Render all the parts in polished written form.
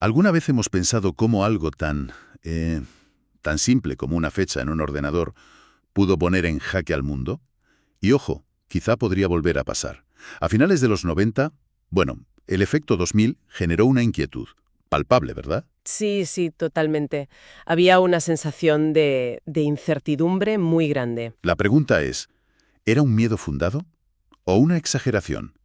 ¿Alguna vez hemos pensado cómo algo tan simple como una fecha en un ordenador pudo poner en jaque al mundo? Y ojo, quizá podría volver a pasar. A finales de los 90, bueno, el efecto 2000 generó una inquietud. Palpable, ¿verdad? Sí, sí, totalmente. Había una sensación de incertidumbre muy grande. La pregunta es, ¿era un miedo fundado o una exageración?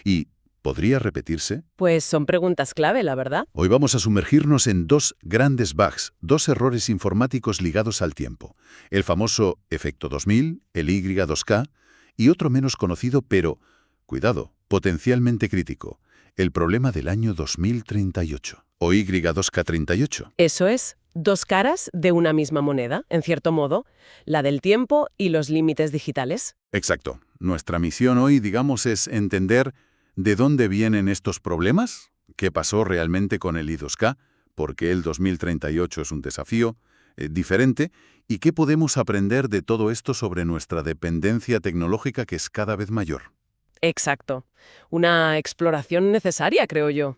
¿Y podría repetirse? Pues son preguntas clave, la verdad. Hoy vamos a sumergirnos en dos grandes bugs, dos errores informáticos ligados al tiempo. El famoso efecto 2000, el Y2K, y otro menos conocido, pero, cuidado, potencialmente crítico, el problema del año 2038, o Y2K38. Eso es, dos caras de una misma moneda, en cierto modo, la del tiempo y los límites digitales. Exacto. Nuestra misión hoy, digamos, es entender de dónde vienen estos problemas, qué pasó realmente con el I2K, por qué el 2038 es un desafío diferente y qué podemos aprender de todo esto sobre nuestra dependencia tecnológica que es cada vez mayor. Exacto. Una exploración necesaria, creo yo.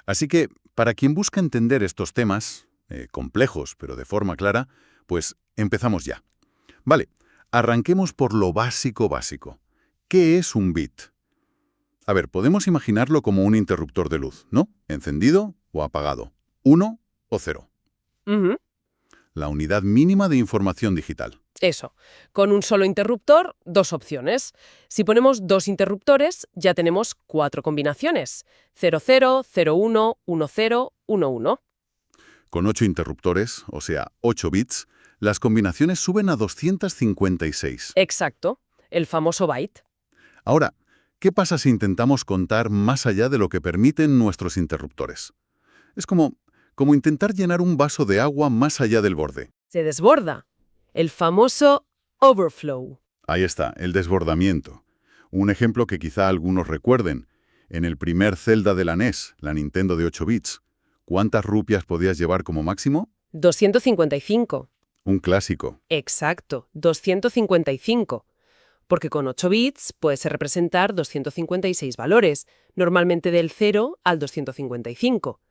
Así que, para quien busca entender estos temas, complejos pero de forma clara, pues empezamos ya. Vale, arranquemos por lo básico básico. ¿Qué es un bit? A ver, podemos imaginarlo como un interruptor de luz, ¿no? Encendido o apagado. 1 o 0. Ujú. La unidad mínima de información digital. Eso. Con un solo interruptor, dos opciones. Si ponemos dos interruptores, ya tenemos cuatro combinaciones. 00, 01, 10, 11. Con 8 interruptores, o sea, 8 bits, las combinaciones suben a 256. Exacto. El famoso byte. Ahora, ¿qué pasa si intentamos contar más allá de lo que permiten nuestros interruptores? Es como intentar llenar un vaso de agua más allá del borde. Se desborda. El famoso overflow. Ahí está, el desbordamiento. Un ejemplo que quizá algunos recuerden. En el primer Zelda de la NES, la Nintendo de 8 bits, ¿cuántas rupias podías llevar como máximo? 255. Un clásico. Exacto, 255. Porque con 8 bits puedes representar 256 valores, normalmente del 0 al 255.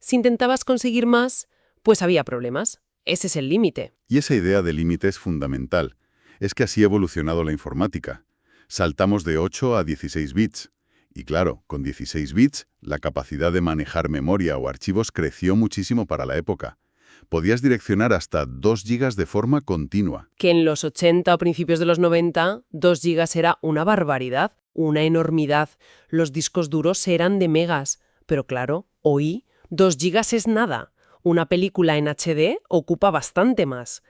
Si intentabas conseguir más, pues había problemas. Ese es el límite. Y esa idea de límite es fundamental. Es que así ha evolucionado la informática. Saltamos de 8 a 16 bits. Y claro, con 16 bits, la capacidad de manejar memoria o archivos creció muchísimo para la época. Podías direccionar hasta 2 gigas de forma continua. Que en los 80 o principios de los 90, 2 gigas era una barbaridad, una enormidad. Los discos duros eran de megas. Pero claro, hoy 2 gigas es nada. Una película en HD ocupa bastante más.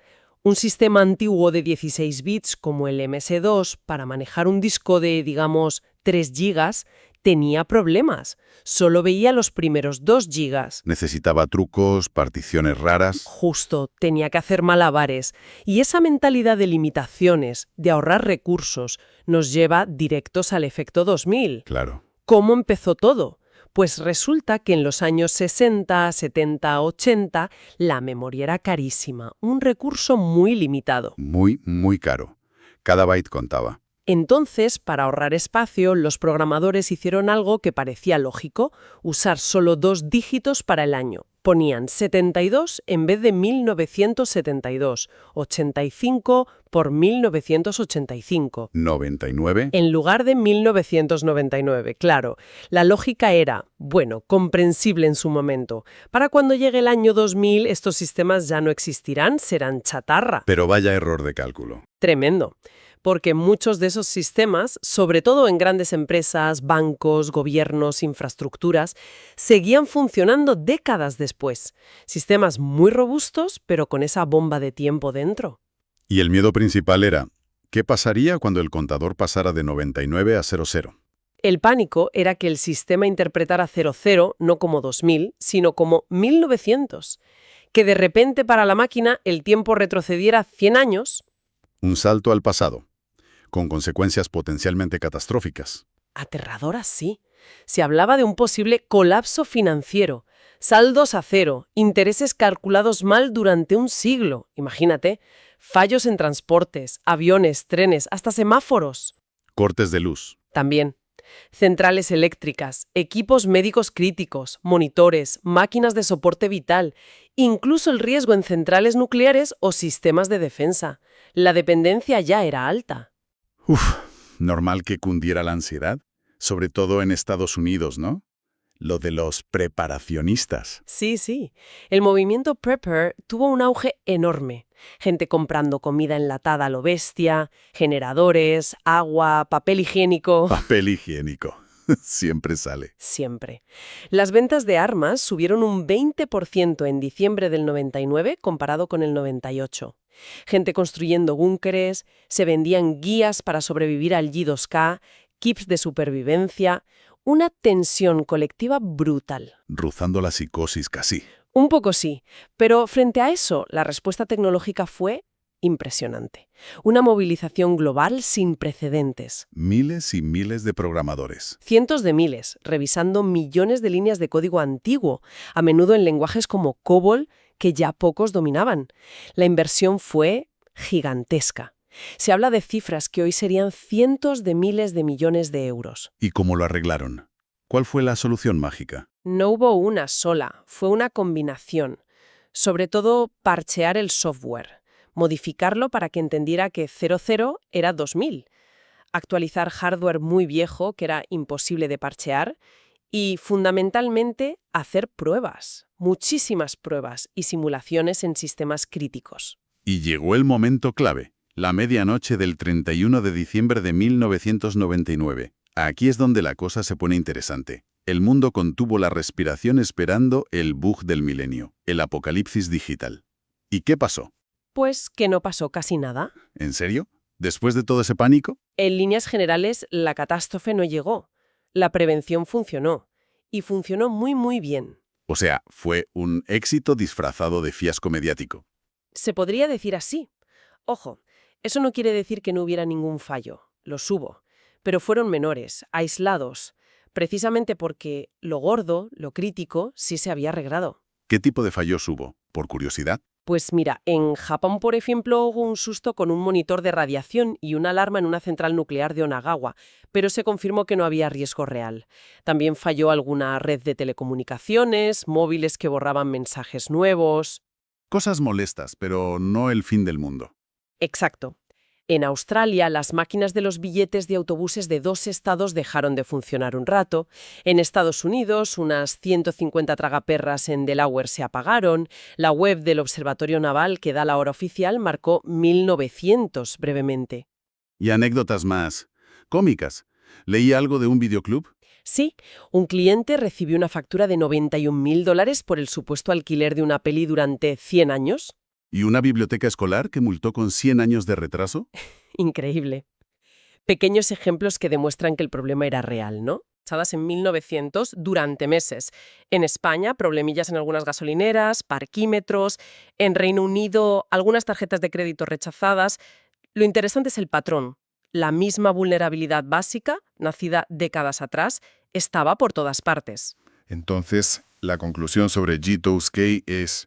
Un sistema antiguo de 16 bits como el MS2 para manejar un disco de, digamos, 3 gigas tenía problemas. Solo veía los primeros 2 gigas. Necesitaba trucos, particiones raras. Justo, tenía que hacer malabares. Y esa mentalidad de limitaciones, de ahorrar recursos, nos lleva directos al efecto 2000. Claro. ¿Cómo empezó todo? Pues resulta que en los años 60, 70, 80, la memoria era carísima, un recurso muy limitado. Muy, muy caro. Cada byte contaba. Entonces, para ahorrar espacio, los programadores hicieron algo que parecía lógico, usar solo 2 dígitos para el año. Ponían 72 en vez de 1972, 85 por 1985. 99. En lugar de 1999, claro. La lógica era, bueno, comprensible en su momento. Para cuando llegue el año 2000, estos sistemas ya no existirán, serán chatarra. Pero vaya error de cálculo. Tremendo. Porque muchos de esos sistemas, sobre todo en grandes empresas, bancos, gobiernos, infraestructuras, seguían funcionando décadas después. Sistemas muy robustos, pero con esa bomba de tiempo dentro. Y el miedo principal era, ¿qué pasaría cuando el contador pasara de 99 a 00? El pánico era que el sistema interpretara 00 no como 2000, sino como 1900. Que de repente para la máquina el tiempo retrocediera 100 años. Un salto al pasado, con consecuencias potencialmente catastróficas. Aterradora, sí. Se hablaba de un posible colapso financiero, saldos a cero, intereses calculados mal durante un siglo. Imagínate, fallos en transportes, aviones, trenes, hasta semáforos. Cortes de luz. También. Centrales eléctricas, equipos médicos críticos, monitores, máquinas de soporte vital, incluso el riesgo en centrales nucleares o sistemas de defensa. La dependencia ya era alta. Uf, normal que cundiera la ansiedad, sobre todo en Estados Unidos, ¿no? Lo de los preparacionistas. Sí, sí. El movimiento Prepper tuvo un auge enorme. Gente comprando comida enlatada a lo bestia, generadores, agua, papel higiénico. Papel higiénico. Siempre sale. Siempre. Las ventas de armas subieron un 20% en diciembre del 99 comparado con el 98. Gente construyendo búnkeres, se vendían guías para sobrevivir al G2K, kits de supervivencia, una tensión colectiva brutal. Rozando la psicosis casi. Un poco sí, pero frente a eso, la respuesta tecnológica fue impresionante. Una movilización global sin precedentes. Miles y miles de programadores. Cientos de miles, revisando millones de líneas de código antiguo, a menudo en lenguajes como COBOL, que ya pocos dominaban. La inversión fue gigantesca. Se habla de cifras que hoy serían cientos de miles de millones de euros. ¿Y cómo lo arreglaron? ¿Cuál fue la solución mágica? No hubo una sola, fue una combinación. Sobre todo, parchear el software, modificarlo para que entendiera que 00 era 2000, actualizar hardware muy viejo que era imposible de parchear y, fundamentalmente, hacer pruebas, muchísimas pruebas y simulaciones en sistemas críticos. Y llegó el momento clave, la medianoche del 31 de diciembre de 1999. Aquí es donde la cosa se pone interesante. El mundo contuvo la respiración esperando el bug del milenio, el apocalipsis digital. ¿Y qué pasó? Pues que no pasó casi nada. ¿En serio? ¿Después de todo ese pánico? En líneas generales, la catástrofe no llegó. La prevención funcionó. Y funcionó muy, muy bien. O sea, fue un éxito disfrazado de fiasco mediático. Se podría decir así. Ojo, eso no quiere decir que no hubiera ningún fallo. Los hubo. Pero fueron menores, aislados, precisamente porque lo gordo, lo crítico, sí se había arreglado. ¿Qué tipo de fallos hubo? ¿Por curiosidad? Pues mira, en Japón, por ejemplo, hubo un susto con un monitor de radiación y una alarma en una central nuclear de Onagawa, pero se confirmó que no había riesgo real. También falló alguna red de telecomunicaciones, móviles que borraban mensajes nuevos. Cosas molestas, pero no el fin del mundo. Exacto. En Australia, las máquinas de los billetes de autobuses de 2 estados dejaron de funcionar un rato. En Estados Unidos, unas 150 tragaperras en Delaware se apagaron. La web del Observatorio Naval, que da la hora oficial, marcó 1900 brevemente. Y anécdotas más cómicas. ¿Leí algo de un videoclub? Sí, un cliente recibió una factura de $91.000 por el supuesto alquiler de una peli durante 100 años. ¿Y una biblioteca escolar que multó con 100 años de retraso? Increíble. Pequeños ejemplos que demuestran que el problema era real, ¿no? Echadas en 1900 durante meses. En España, problemillas en algunas gasolineras, parquímetros. En Reino Unido, algunas tarjetas de crédito rechazadas. Lo interesante es el patrón. La misma vulnerabilidad básica, nacida décadas atrás, estaba por todas partes. Entonces, la conclusión sobre G2K es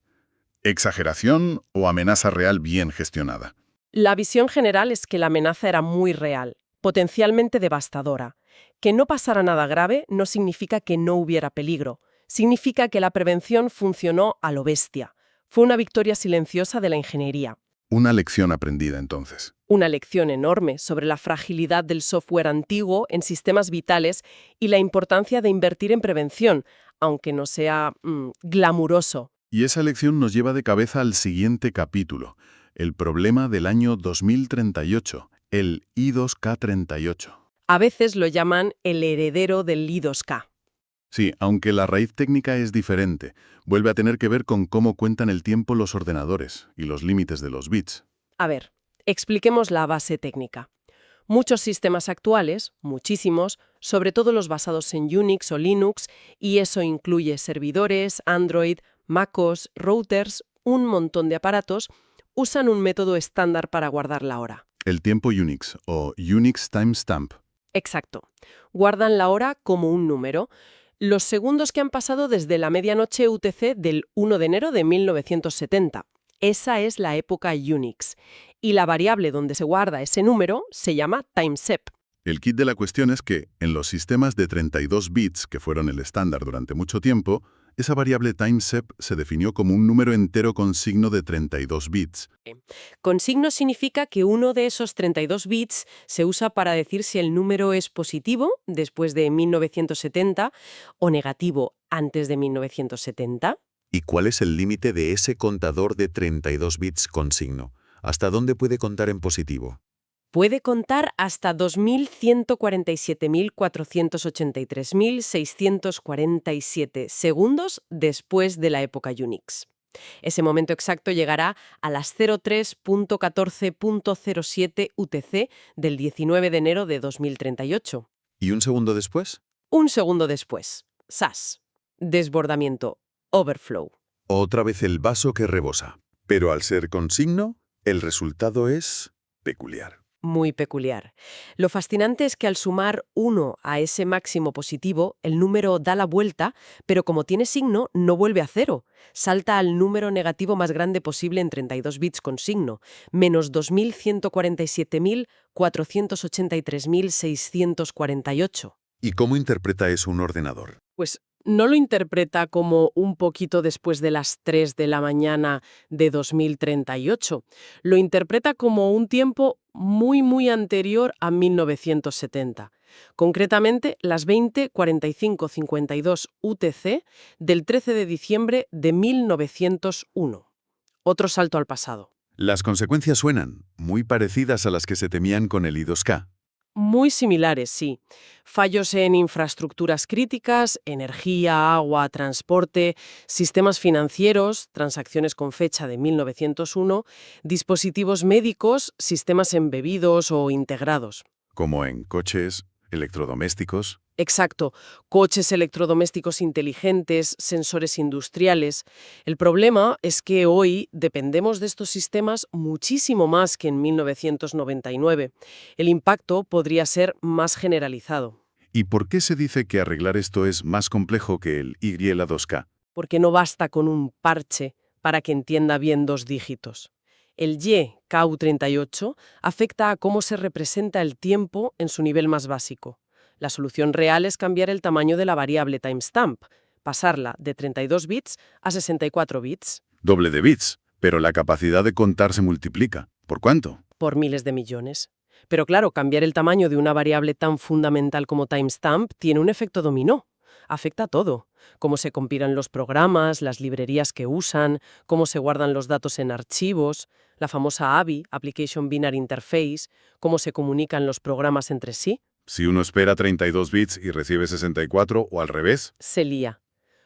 ¿exageración o amenaza real bien gestionada? La visión general es que la amenaza era muy real, potencialmente devastadora. Que no pasara nada grave no significa que no hubiera peligro. Significa que la prevención funcionó a lo bestia. Fue una victoria silenciosa de la ingeniería. Una lección aprendida entonces. Una lección enorme sobre la fragilidad del software antiguo en sistemas vitales y la importancia de invertir en prevención, aunque no sea glamuroso. Y esa lección nos lleva de cabeza al siguiente capítulo, el problema del año 2038, el I2K38. A veces lo llaman el heredero del I2K. Sí, aunque la raíz técnica es diferente, vuelve a tener que ver con cómo cuentan el tiempo los ordenadores y los límites de los bits. A ver, expliquemos la base técnica. Muchos sistemas actuales, muchísimos, sobre todo los basados en Unix o Linux, y eso incluye servidores, Android, MacOS, routers, un montón de aparatos, usan un método estándar para guardar la hora. El tiempo Unix o Unix Timestamp. Exacto. Guardan la hora como un número. Los segundos que han pasado desde la medianoche UTC del 1 de enero de 1970. Esa es la época Unix. Y la variable donde se guarda ese número se llama timesep. El kit de la cuestión es que, en los sistemas de 32 bits, que fueron el estándar durante mucho tiempo, esa variable timesep se definió como un número entero con signo de 32 bits. Con signo significa que uno de esos 32 bits se usa para decir si el número es positivo después de 1970 o negativo antes de 1970. ¿Y cuál es el límite de ese contador de 32 bits con signo? ¿Hasta dónde puede contar en positivo? Puede contar hasta 2147.483.647 segundos después de la época Unix. Ese momento exacto llegará a las 03.14.07 UTC del 19 de enero de 2038. ¿Y un segundo después? Un segundo después. SAS. Desbordamiento. Overflow. Otra vez el vaso que rebosa. Pero al ser con signo, el resultado es peculiar. Muy peculiar. Lo fascinante es que al sumar 1 a ese máximo positivo, el número da la vuelta, pero como tiene signo, no vuelve a 0. Salta al número negativo más grande posible en 32 bits con signo, menos 2147.483.648. ¿Y cómo interpreta eso un ordenador? Pues no lo interpreta como un poquito después de las 3 de la mañana de 2038. Lo interpreta como un tiempo muy anterior a 1970. Concretamente, las 20:45:52 UTC del 13 de diciembre de 1901. Otro salto al pasado. Las consecuencias suenan muy parecidas a las que se temían con el I2K. Muy similares, sí. Fallos en infraestructuras críticas, energía, agua, transporte, sistemas financieros, transacciones con fecha de 1901, dispositivos médicos, sistemas embebidos o integrados. Como en coches, electrodomésticos. Exacto. Coches electrodomésticos inteligentes, sensores industriales. El problema es que hoy dependemos de estos sistemas muchísimo más que en 1999. El impacto podría ser más generalizado. ¿Y por qué se dice que arreglar esto es más complejo que el Y2K? Porque no basta con un parche para que entienda bien 2 dígitos. El Y, KU38, afecta a cómo se representa el tiempo en su nivel más básico. La solución real es cambiar el tamaño de la variable timestamp, pasarla de 32 bits a 64 bits. Doble de bits, pero la capacidad de contar se multiplica. ¿Por cuánto? Por miles de millones. Pero claro, cambiar el tamaño de una variable tan fundamental como timestamp tiene un efecto dominó. Afecta a todo. Cómo se compilan los programas, las librerías que usan, cómo se guardan los datos en archivos, la famosa ABI, Application Binary Interface, cómo se comunican los programas entre sí. Si uno espera 32 bits y recibe 64 o al revés. Se lía.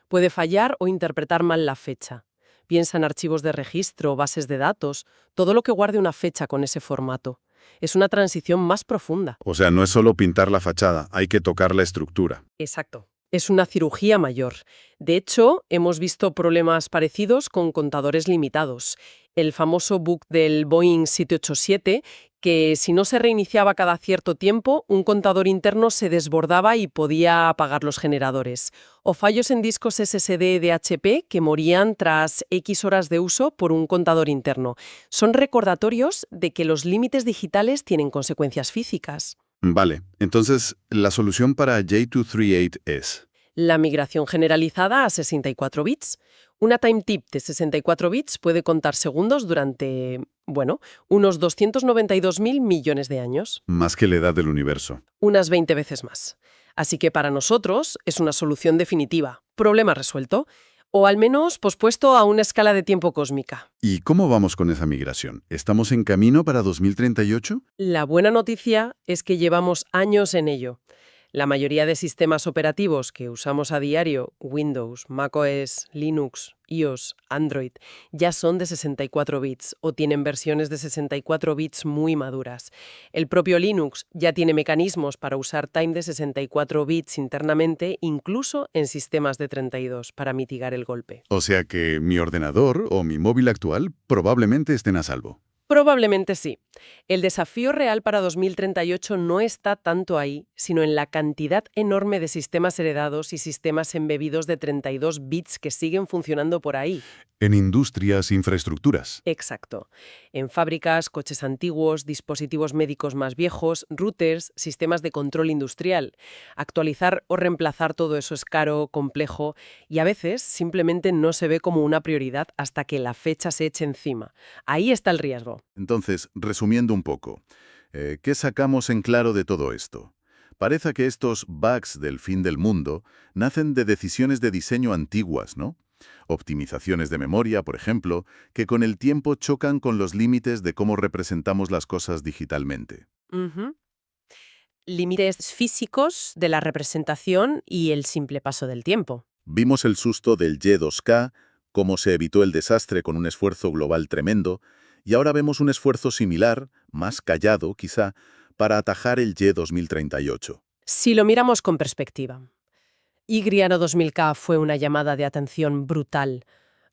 Puede fallar o interpretar mal la fecha. Piensa en archivos de registro, bases de datos, todo lo que guarde una fecha con ese formato. Es una transición más profunda. O sea, no es solo pintar la fachada, hay que tocar la estructura. Exacto. Es una cirugía mayor. De hecho, hemos visto problemas parecidos con contadores limitados. El famoso bug del Boeing 787, que si no se reiniciaba cada cierto tiempo, un contador interno se desbordaba y podía apagar los generadores. O fallos en discos SSD de HP que morían tras X horas de uso por un contador interno. Son recordatorios de que los límites digitales tienen consecuencias físicas. Vale, entonces la solución para J238 es... La migración generalizada a 64 bits. Una time tip de 64 bits puede contar segundos durante, unos 292.000 millones de años. Más que la edad del universo. Unas 20 veces más. Así que para nosotros es una solución definitiva. Problema resuelto. O al menos pospuesto a una escala de tiempo cósmica. ¿Y cómo vamos con esa migración? ¿Estamos en camino para 2038? La buena noticia es que llevamos años en ello. La mayoría de sistemas operativos que usamos a diario, Windows, macOS, Linux, iOS, Android, ya son de 64 bits o tienen versiones de 64 bits muy maduras. El propio Linux ya tiene mecanismos para usar time de 64 bits internamente, incluso en sistemas de 32, para mitigar el golpe. O sea que mi ordenador o mi móvil actual probablemente estén a salvo. Probablemente sí. El desafío real para 2038 no está tanto ahí, sino en la cantidad enorme de sistemas heredados y sistemas embebidos de 32 bits que siguen funcionando por ahí. En industrias, infraestructuras. Exacto. En fábricas, coches antiguos, dispositivos médicos más viejos, routers, sistemas de control industrial. Actualizar o reemplazar todo eso es caro, complejo y a veces simplemente no se ve como una prioridad hasta que la fecha se eche encima. Ahí está el riesgo. Entonces, resumiendo un poco, ¿qué sacamos en claro de todo esto? Parece que estos bugs del fin del mundo nacen de decisiones de diseño antiguas, ¿no? Optimizaciones de memoria, por ejemplo, que con el tiempo chocan con los límites de cómo representamos las cosas digitalmente. Ujú. Límites físicos de la representación y el simple paso del tiempo. Vimos el susto del Y2K, cómo se evitó el desastre con un esfuerzo global tremendo, y ahora vemos un esfuerzo similar, más callado quizá, para atajar el Y2038. Si lo miramos con perspectiva. Y-Griano 2000K fue una llamada de atención brutal.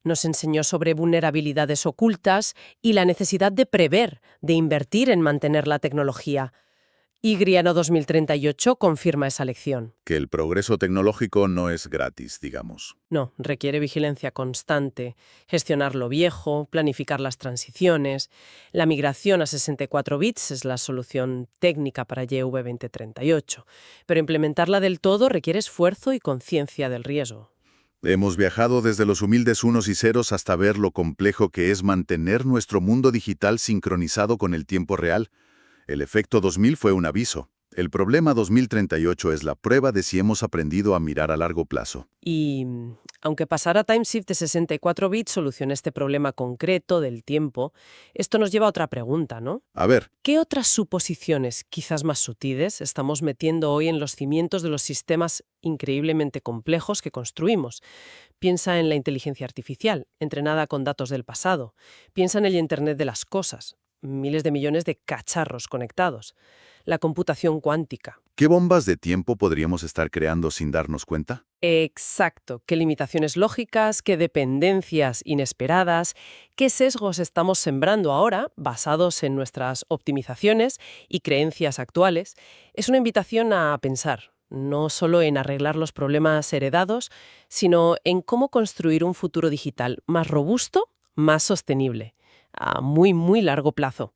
Nos enseñó sobre vulnerabilidades ocultas y la necesidad de prever, de invertir en mantener la tecnología. Y-Griano 2038 confirma esa lección. Que el progreso tecnológico no es gratis, digamos. No, requiere vigilancia constante, gestionar lo viejo, planificar las transiciones. La migración a 64 bits es la solución técnica para YV2038, pero implementarla del todo requiere esfuerzo y conciencia del riesgo. Hemos viajado desde los humildes unos y ceros hasta ver lo complejo que es mantener nuestro mundo digital sincronizado con el tiempo real. El efecto 2000 fue un aviso. El problema 2038 es la prueba de si hemos aprendido a mirar a largo plazo. Y aunque pasar TimeShift de 64 bits solucione este problema concreto del tiempo, esto nos lleva a otra pregunta, ¿no? A ver, ¿Qué otras suposiciones, quizás más sutiles, estamos metiendo hoy en los cimientos de los sistemas increíblemente complejos que construimos? Piensa en la inteligencia artificial, entrenada con datos del pasado. Piensa en el Internet de las cosas, miles de millones de cacharros conectados. La computación cuántica. ¿qué bombas de tiempo podríamos estar creando sin darnos cuenta? Exacto. ¿Qué limitaciones lógicas, qué dependencias inesperadas, qué sesgos estamos sembrando ahora, basados en nuestras optimizaciones y creencias actuales? Es una invitación a pensar, no solo en arreglar los problemas heredados, sino en cómo construir un futuro digital más robusto, más sostenible, a muy, muy largo plazo.